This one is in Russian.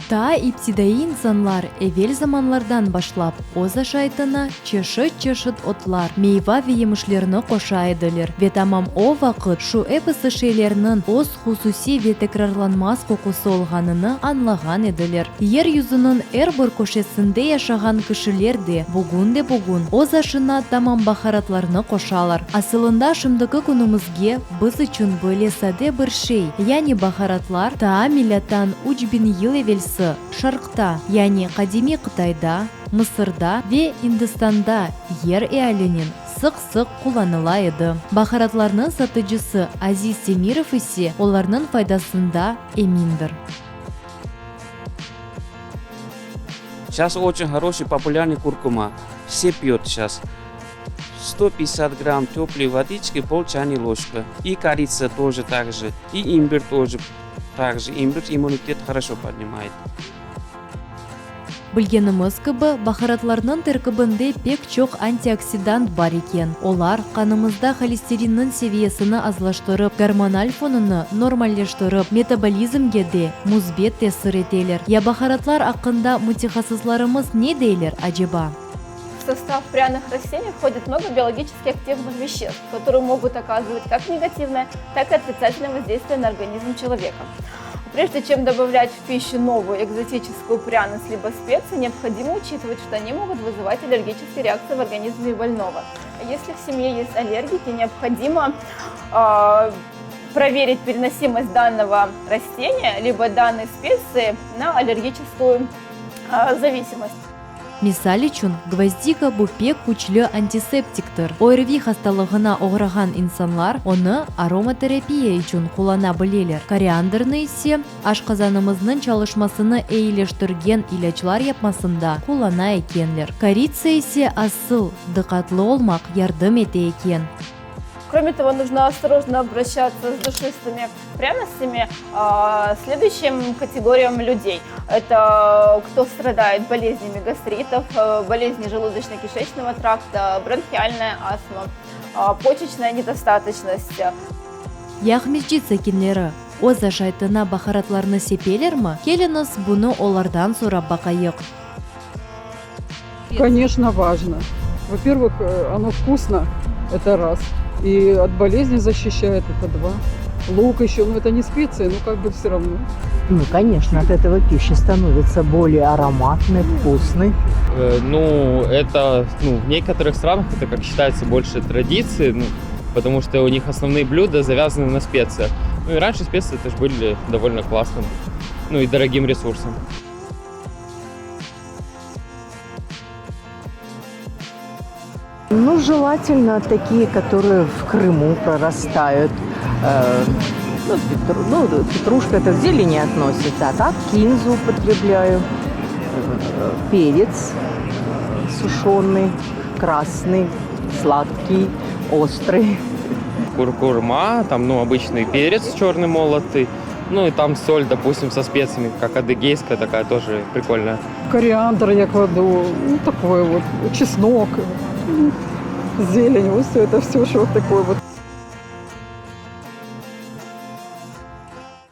Та ипсидәй инсанлар эвел заманлардан башлап оза шайтына чешыт отлар, мейва вейемешлерны коша эдилер. Ветамам о вакыт шу эпосы шейлернын оз хусуси ве текрарланмас кокусы олганыны анлаган эдилер. Ер юзунун эрбір кошесінде яшаган кишилерде бугун оз ашына тамам бахаратларны кошалар. Асылында шымдыкы күнімізге біз үчүн бөле саде бір шей, яни бахаратлар та милләттан 3000 ел эвелсы Шарқта, яни Кадими Кытайда, Мысырда ве Индистанда ер эалинин сык-сык кулланыла еді. Бахаратларның сатыжысы Азиз Семиров исе оларның файдасында эминдір. Сейчас очень хороший, популярный куркума. Все пьют сейчас. 150 грамм теплой водички, пол чайной ложки. И корица тоже так же. И имбирь тоже так же. Имбирь иммунитет хорошо поднимает. Білгеніміз кібі, бахаратларның тіркібінде пек чоқ антиоксидант бар екен. Олар қанымызда холестериннің севиясыны азлаштырып, гормональ фоныны нормаллештырып, метаболизмге де музбет тесір етелер. Я бахаратлар ақында мутихасызларымыз не дейлер ажеба? В состав пряных растений входит много биологически активных веществ, которые могут оказывать как негативное, так и отрицательное воздействие на организм человека. Прежде чем добавлять в пищу новую экзотическую пряность либо специи, необходимо учитывать, что они могут вызывать аллергические реакции в организме больного. Если в семье есть аллергики, необходимо проверить переносимость данного растения либо данной специи на аллергическую зависимость. Мисал үчүн, гвоздика бу пек күчлі антисептиктір. ОРВИ хасталығына оғыраған инсанлар оны ароматерапия үчүн куллана білелер. Кориандрны исе ашказанымыздың чалышмасыны эйлештірген илачлар япмасында куллана экенлер. Корица исе асыл, дыкатлы олмак ярдым эте экен. Кроме того, нужно осторожно обращаться с душистыми пряностями следующим категориям людей. Это кто страдает болезнями гастритов, болезни желудочно-кишечного тракта, бронхиальная астма, почечная недостаточность. Яхмизжица кинлері, оза шайтына бахаратларны сепелермі? Келініз бұны олардан сұрап бақайық. Конечно, важно. Во-первых, оно вкусно, это раз. И от болезни защищает, это два. Лук еще, но это не специи, но как бы все равно. Ну, конечно, от этого пища становится более ароматной, вкусной. Это в некоторых странах это как считается больше традицией, потому что у них основные блюда завязаны на специях. И раньше специи тоже были довольно классным, и дорогим ресурсом. Желательно такие, которые в Крыму прорастают. Петрушка это в зелени относится, а так кинзу употребляю. Перец сушеный, красный, сладкий, острый. Куркума, там обычный перец черный молотый. И там соль, допустим, со специями, как адыгейская, такая тоже прикольная. Кориандр я кладу, такой вот, чеснок, зелень, вот все это все, что вот такое вот.